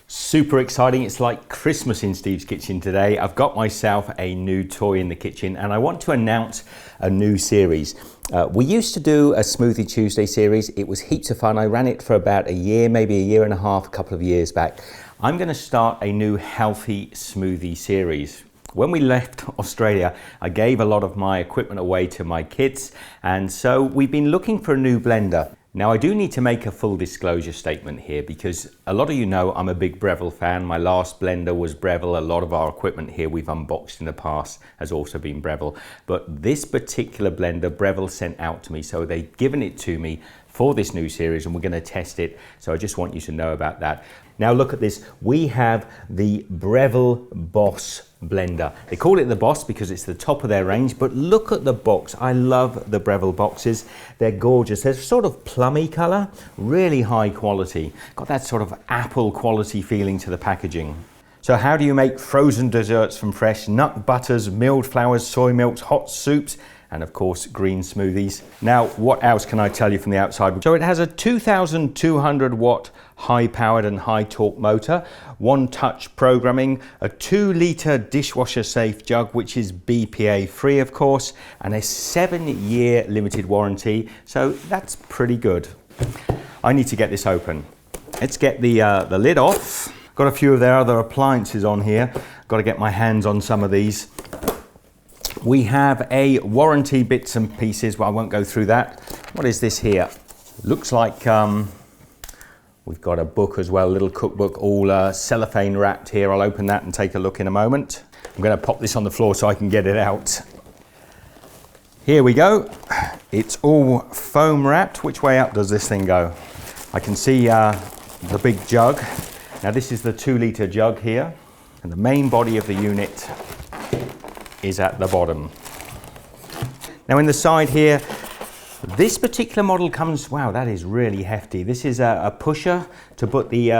Super exciting. It's like Christmas in Steve's kitchen today. I've got myself a new toy in the kitchen and I want to announce a new series. We used to do a Smoothie Tuesday series. It was heaps of fun. I ran it for about a year, maybe a year and a half, a couple of years back. I'm going to start a new healthy smoothie series. When we left Australia, I gave a lot of my equipment away to my kids, and so we've been looking for a new blender. Now I do need to make a full disclosure statement here because a lot of you know I'm a big Breville fan. My last blender was Breville. A lot of our equipment here we've unboxed in the past has also been Breville. But this particular blender Breville sent out to me, so they've given it to me for this new series and we're going to test it. So I just want you to know about that. Now look at this. We have the Breville Boss blender. They call it the Boss because it's the top of their range, but look at the box. I love the Breville boxes. They're gorgeous. They're sort of plummy color, really high quality. Got that sort of apple quality feeling to the packaging. So how do you make frozen desserts from fresh nut butters, milled flours, soy milks, hot soups, and of course green smoothies? Now what else can I tell you from the outside? So it has a 2200 watt high powered and high torque motor, one touch programming, a 2-litre dishwasher safe jug which is BPA free of course, and a 7-year limited warranty, so that's pretty good. I need to get this open. Let's get the lid off. Got a few of their other appliances on here. Got to get my hands on some of these. We have a warranty bits and pieces, well I won't go through that. What is this here? Looks like we've got a book as well, a little cookbook, all cellophane wrapped here. I'll open that and take a look in a moment. I'm going to pop this on the floor so I can get it out. Here we go. It's all foam wrapped. Which way up does this thing go? I can see the big jug. Now this is the 2-litre jug here, and the main body of the unit is at the bottom. Now in the side here, this particular model comes, wow, that is really hefty. This is a pusher to put the,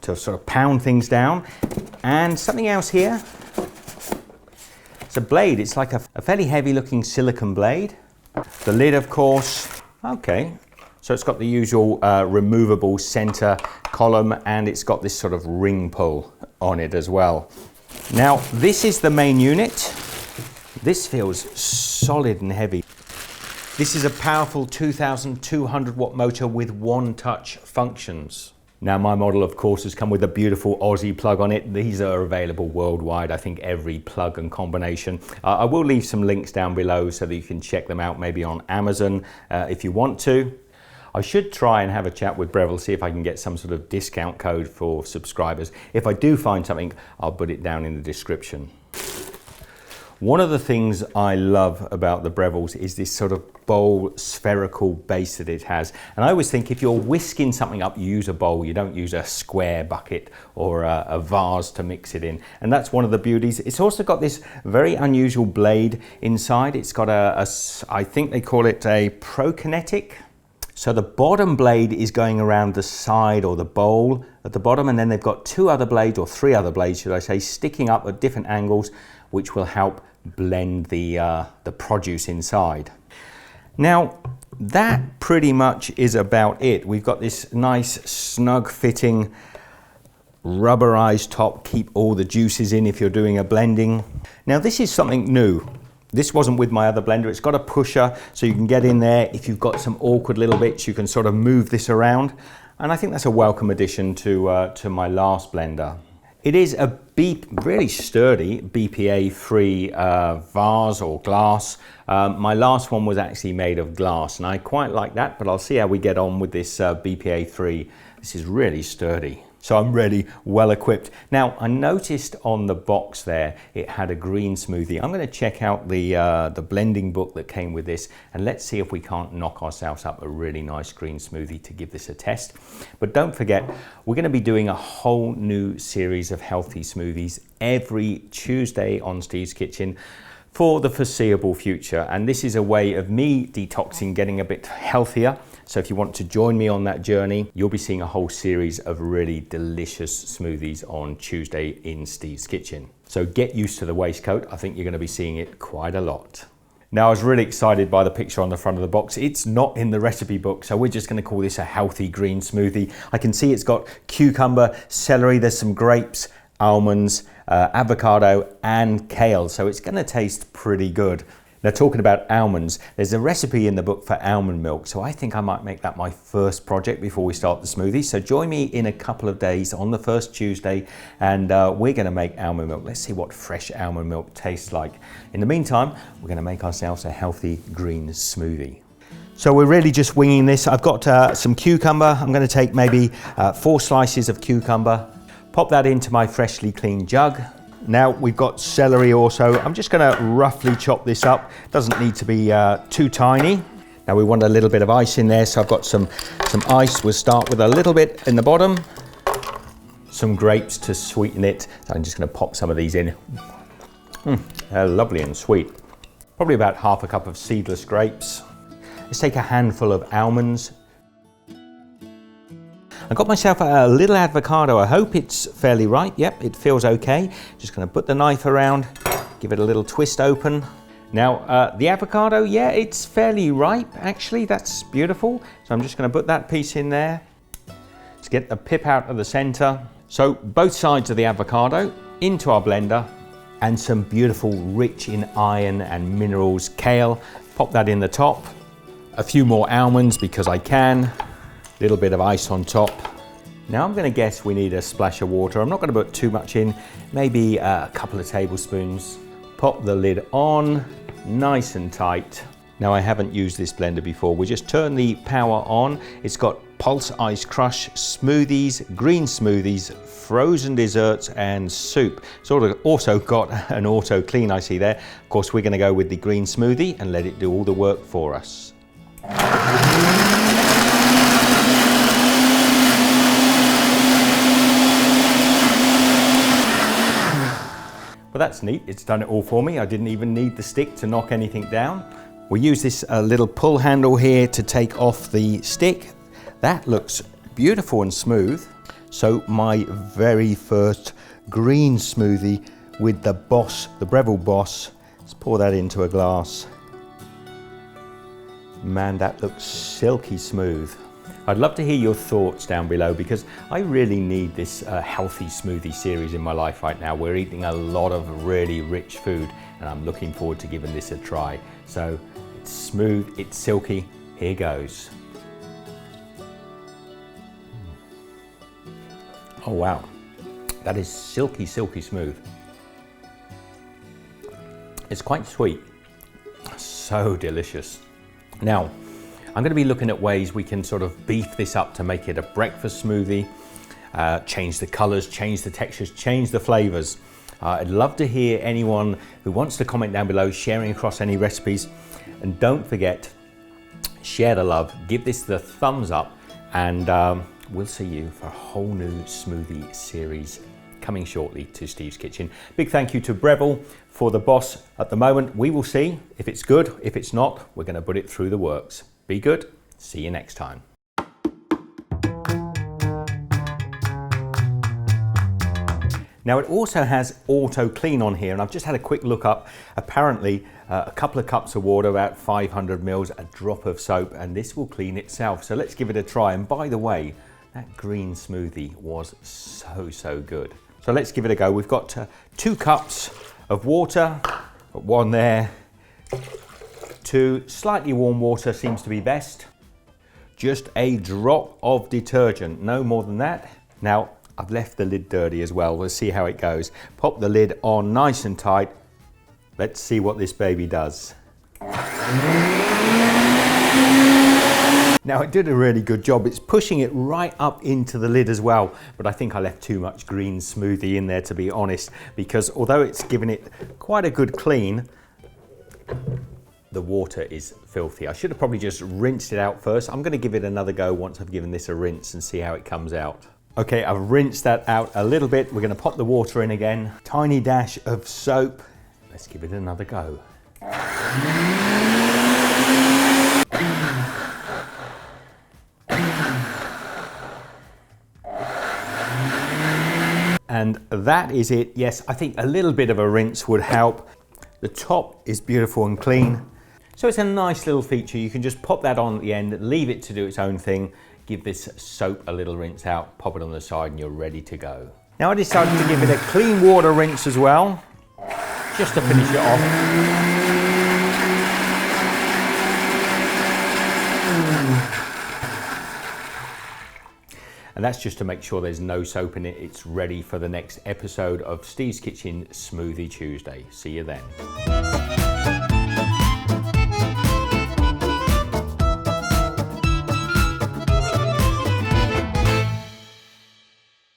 to sort of pound things down. And something else here, it's a blade. It's like a fairly heavy looking silicone blade. The lid, of course, okay. So it's got the usual removable center column and it's got this sort of ring pull on it as well. Now, this is the main unit. This feels solid and heavy. This is a powerful 2200 watt motor with one touch functions. Now my model of course has come with a beautiful Aussie plug on it. These are available worldwide, I think every plug and combination. I will leave some links down below so that you can check them out maybe on Amazon if you want to. I should try and have a chat with Breville, see if I can get some sort of discount code for subscribers. If I do find something, I'll put it down in the description. One of the things I love about the Brevilles is this sort of bowl spherical base that it has. And I always think if you're whisking something up, you use a bowl, you don't use a square bucket or a vase to mix it in. And that's one of the beauties. It's also got this very unusual blade inside. It's got I think they call it a prokinetic. So the bottom blade is going around the side or the bowl at the bottom, and then they've got 2 other blades, or 3 other blades should I say, sticking up at different angles, which will help blend the produce inside. Now that pretty much is about it. We've got this nice snug fitting rubberized top, keep all the juices in if you're doing a blending. Now this is something new. This wasn't with my other blender. It's got a pusher so you can get in there. If you've got some awkward little bits, you can sort of move this around. And I think that's a welcome addition to my last blender. It is a really sturdy BPA-free vase or glass. My last one was actually made of glass and I quite like that, but I'll see how we get on with this BPA-free. This is really sturdy. So I'm really well equipped. Now I noticed on the box there, it had a green smoothie. I'm gonna check out the blending book that came with this and let's see if we can't knock ourselves up a really nice green smoothie to give this a test. But don't forget, we're gonna be doing a whole new series of healthy smoothies every Tuesday on Steve's Kitchen for the foreseeable future. And this is a way of me detoxing, getting a bit healthier. So if you want to join me on that journey, you'll be seeing a whole series of really delicious smoothies on Tuesday in Steve's Kitchen. So get used to the waistcoat. I think you're going to be seeing it quite a lot. Now, I was really excited by the picture on the front of the box. It's not in the recipe book, so we're just going to call this a healthy green smoothie. I can see it's got cucumber, celery, there's some grapes, almonds, avocado and kale, so it's going to taste pretty good. Now, talking about almonds, there's a recipe in the book for almond milk, so I think I might make that my first project before we start the smoothie. So join me in a couple of days on the first Tuesday, and we're going to make almond milk. Let's see what fresh almond milk tastes like. In the meantime, we're going to make ourselves a healthy green smoothie. So we're really just winging this. I've got some cucumber. I'm going to take maybe 4 slices of cucumber, pop that into my freshly cleaned jug. Now we've got celery also. I'm just going to roughly chop this up. Doesn't need to be too tiny. Now we want a little bit of ice in there, so I've got some ice. We'll start with a little bit in the bottom. Some grapes to sweeten it. So I'm just going to pop some of these in. They're lovely and sweet. Probably about half a cup of seedless grapes. Let's take a handful of almonds. I got myself a little avocado. I hope it's fairly ripe. Yep, it feels okay. Just going to put the knife around, give it a little twist open. Now, the avocado, yeah, it's fairly ripe, actually. That's beautiful. So I'm just going to put that piece in there. Let's get the pip out of the center. So both sides of the avocado into our blender, and some beautiful, rich in iron and minerals kale. Pop that in the top. A few more almonds because I can. Little bit of ice on top. Now I'm going to guess we need a splash of water. I'm not going to put too much in, maybe a couple of tablespoons. Pop the lid on, nice and tight. Now I haven't used this blender before. We just turn the power on. It's got pulse ice crush, smoothies, green smoothies, frozen desserts and soup. It's also got an auto clean I see there. Of course we're going to go with the green smoothie and let it do all the work for us. Well, that's neat. It's done it all for me. I didn't even need the stick to knock anything down. We use this little pull handle here to take off the stick. That looks beautiful and smooth. So my very first green smoothie with the Breville Boss. Let's pour that into a glass. Man, that looks silky smooth. I'd love to hear your thoughts down below because I really need this healthy smoothie series in my life right now. We're eating a lot of really rich food and I'm looking forward to giving this a try. So it's smooth, it's silky, here goes. Oh wow, that is silky, silky smooth. It's quite sweet, so delicious. Now, I'm going to be looking at ways we can sort of beef this up to make it a breakfast smoothie, change the colors, change the textures, change the flavors. I'd love to hear anyone who wants to comment down below, sharing across any recipes. And don't forget, share the love, give this the thumbs up, and we'll see you for a whole new smoothie series coming shortly to Steve's Kitchen. Big thank you to Breville for the boss at the moment. We will see if it's good. If it's not, we're going to put it through the works. Be good. See you next time. Now it also has auto clean on here, and I've just had a quick look up. Apparently a couple of cups of water, about 500 mils, a drop of soap, and this will clean itself. So let's give it a try. And by the way, that green smoothie was so good. So let's give it a go. We've got 2 cups of water, got 1 there. 2 slightly warm water seems to be best. Just a drop of detergent, no more than that. Now, I've left the lid dirty as well. We'll see how it goes. Pop the lid on nice and tight. Let's see what this baby does. Now, it did a really good job. It's pushing it right up into the lid as well. But I think I left too much green smoothie in there, to be honest, because although it's given it quite a good clean, the water is filthy. I should have probably just rinsed it out first. I'm going to give it another go once I've given this a rinse and see how it comes out. Okay, I've rinsed that out a little bit. We're going to pop the water in again. Tiny dash of soap. Let's give it another go. And that is it. Yes, I think a little bit of a rinse would help. The top is beautiful and clean. So it's a nice little feature. You can just pop that on at the end, leave it to do its own thing, give this soap a little rinse out, pop it on the side, and you're ready to go. Now I decided to give it a clean water rinse as well, just to finish it off. And that's just to make sure there's no soap in it. It's ready for the next episode of Steve's Kitchen Smoothie Tuesday. See you then.